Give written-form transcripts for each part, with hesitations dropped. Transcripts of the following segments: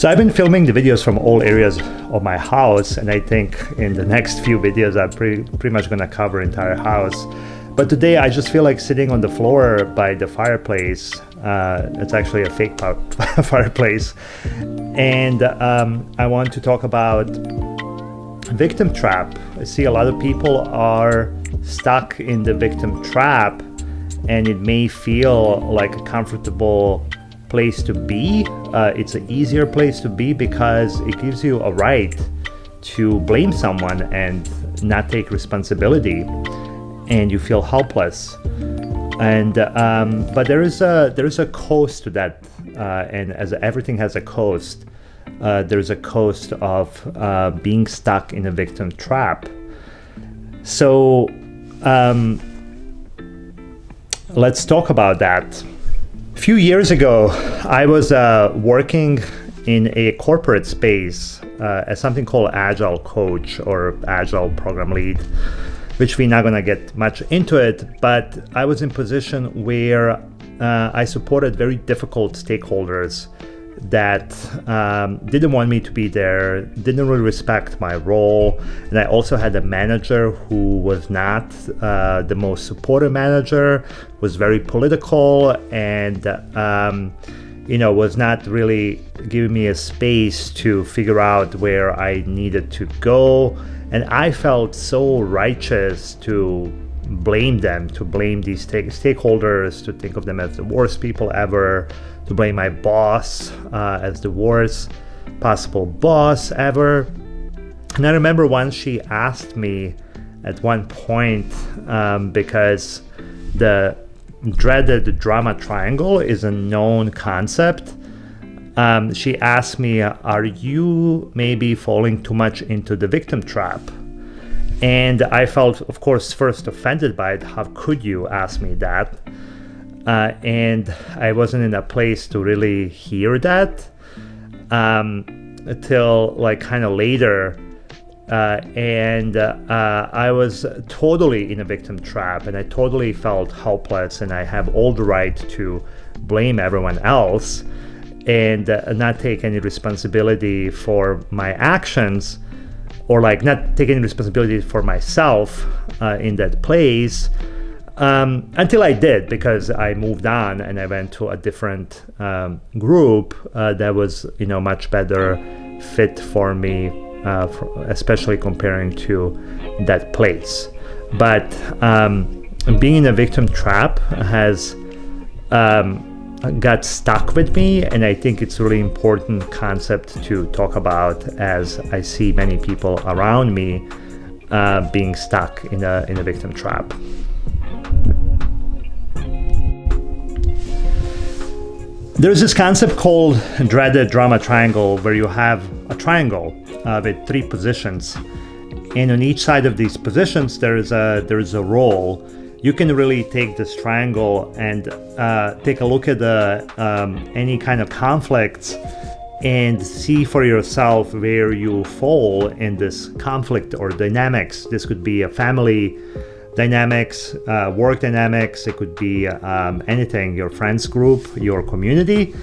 So I've been filming the videos from all areas of my house, and I think in the next few videos I'm pretty much gonna cover entire house. But today I just feel like sitting on the floor by the fireplace. It's actually a fake fireplace. And I want to talk about victim trap. I see a lot of people are stuck in the victim trap, and it may feel like a comfortable place to be. It's an easier place to be because it gives you a right to blame someone and not take responsibility, and you feel helpless. And but there is a cost to that, and as everything has a cost, there's a cost of being stuck in a victim trap. So let's talk about that. A few years ago, I was working in a corporate space as something called Agile Coach or Agile Program Lead, which we're not going to get much into it, but I was in a position where I supported very difficult stakeholders that didn't want me to be there, didn't really respect my role. And I also had a manager who was not the most supportive manager, was very political, and was not really giving me a space to figure out where I needed to go. And I felt so righteous to blame them, to blame these stakeholders, to think of them as the worst people ever, to blame my boss as the worst possible boss ever. And I remember once she asked me at one point, because the dreaded drama triangle is a known concept, she asked me, are you maybe falling too much into the victim trap? And I felt, of course, first offended by it. How could you ask me that? And I wasn't in a place to really hear that until like kind of later. And I was totally in a victim trap, and I totally felt helpless, and I have all the right to blame everyone else and not take any responsibility for my actions, or like not take any responsibility for myself in that place. Until I did, because I moved on and I went to a different group that was, much better fit for me, especially comparing to that place. But being in a victim trap has got stuck with me, and I think it's a really important concept to talk about as I see many people around me being stuck in a victim trap. There's this concept called dreaded drama triangle, where you have a triangle with 3 positions, and on each side of these positions there is a role. You can really take this triangle and take a look at any kind of conflicts and see for yourself where you fall in this conflict or dynamics. This could be a family dynamics, work dynamics, it could be anything, your friends group, your community.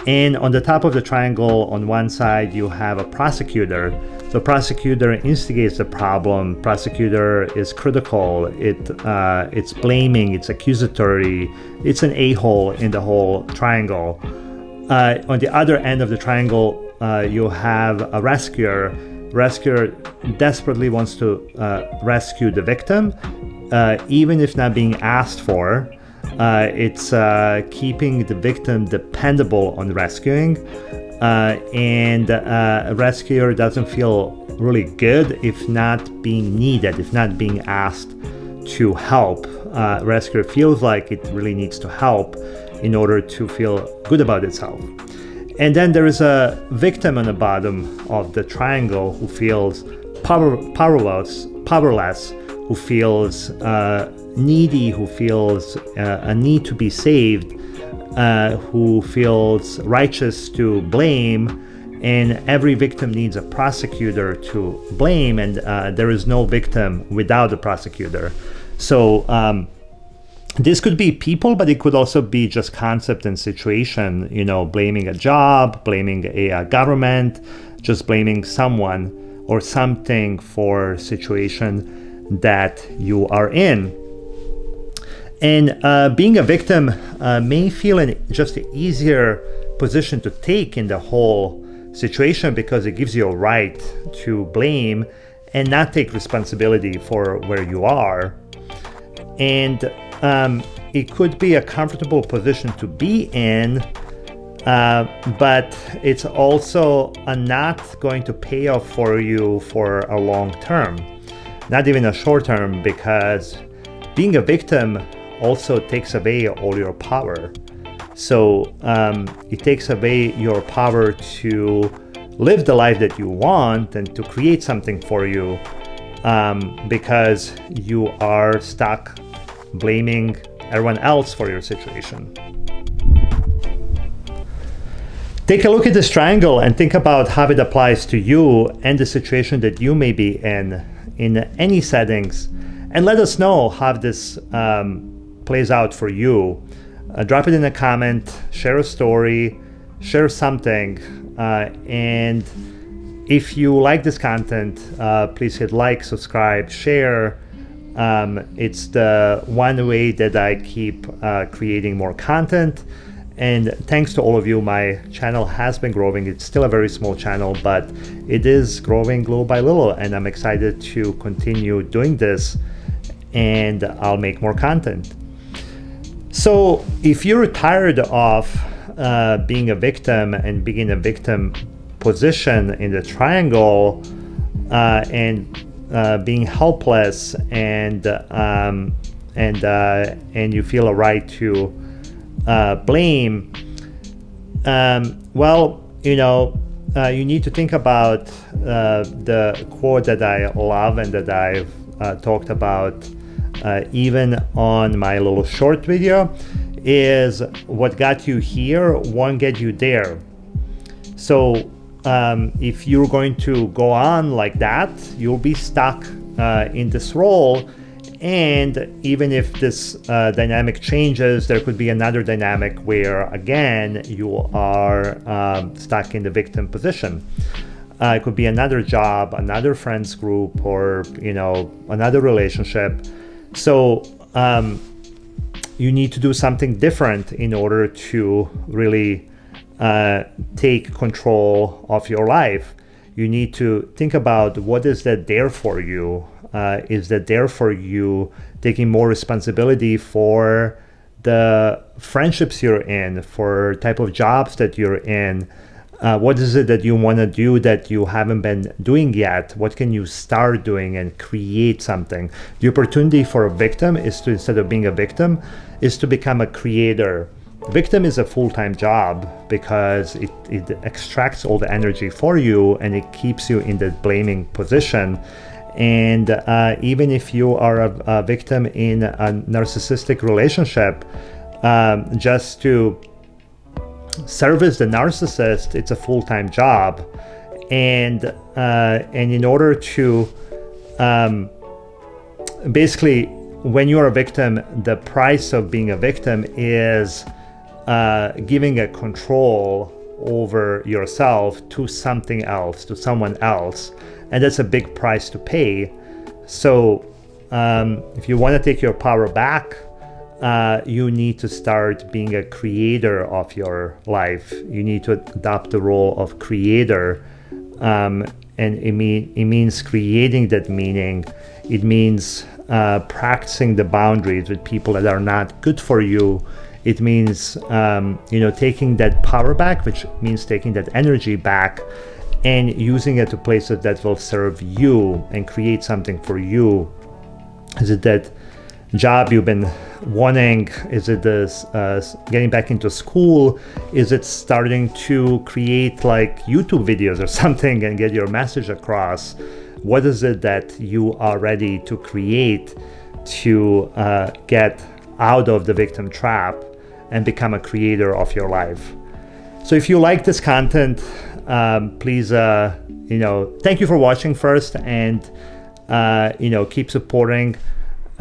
And on the top of the triangle, on one side, you have a prosecutor. So prosecutor instigates the problem, prosecutor is critical, it's blaming, it's accusatory, it's an a-hole in the whole triangle. On the other end of the triangle, you have a rescuer. Rescuer desperately wants to rescue the victim, even if not being asked for. It's keeping the victim dependable on rescuing, and a rescuer doesn't feel really good if not being needed, if not being asked to help. Rescuer feels like it really needs to help in order to feel good about itself. And then there is a victim on the bottom of the triangle who feels powerless, who feels needy, who feels a need to be saved, who feels righteous to blame. And every victim needs a prosecutor to blame, and there is no victim without a prosecutor. So This could be people, but it could also be just concept and situation, blaming a job, blaming a government, just blaming someone or something for situation that you are in. And being a victim may feel just an easier position to take in the whole situation because it gives you a right to blame and not take responsibility for where you are. And it could be a comfortable position to be in, but it's also not going to pay off for you for a long term, not even a short term, because being a victim also takes away all your power. So it takes away your power to live the life that you want and to create something for you, because you are stuck blaming everyone else for your situation. Take a look at this triangle and think about how it applies to you and the situation that you may be in any settings, and let us know how this plays out for you. Drop it in a comment, share a story, share something, and if you like this content, please hit like, subscribe, share. It's the one way that I keep creating more content. And thanks to all of you, my channel has been growing. It's still a very small channel, but it is growing little by little, and I'm excited to continue doing this, and I'll make more content. So if you're tired of being a victim and being in a victim position in the triangle, and being helpless, and you feel a right to blame, well, you need to think about the quote that I love and that I've talked about even on my little short video, is what got you here won't get you there. So if you're going to go on like that, you'll be stuck in this role. And even if this dynamic changes, there could be another dynamic where, again, you are stuck in the victim position. It could be another job, another friends group, or another relationship. So you need to do something different in order to really take control of your life. You need to think about, what is that there for you? Is that there for you taking more responsibility for the friendships you're in, for type of jobs that you're in? What is it that you want to do that you haven't been doing yet? What can you start doing and create something? The opportunity for a victim is to, instead of being a victim, is to become a creator. Victim is a full-time job because it extracts all the energy for you, and it keeps you in the blaming position. And even if you are a victim in a narcissistic relationship, just to service the narcissist, it's a full-time job. And in order to basically, when you're a victim, the price of being a victim is giving a control over yourself to something else, to someone else, and that's a big price to pay. So if you want to take your power back, you need to start being a creator of your life. You need to adopt the role of creator, and it means creating that meaning. It means practicing the boundaries with people that are not good for you. It means taking that power back, which means taking that energy back and using it to places that will serve you and create something for you. Is it that job you've been wanting? Is it this getting back into school? Is it starting to create like YouTube videos or something and get your message across? What is it that you are ready to create to get out of the victim trap and become a creator of your life? So if you like this content, please thank you for watching first, and keep supporting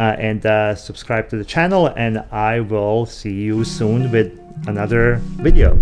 and subscribe to the channel, and I will see you soon with another video.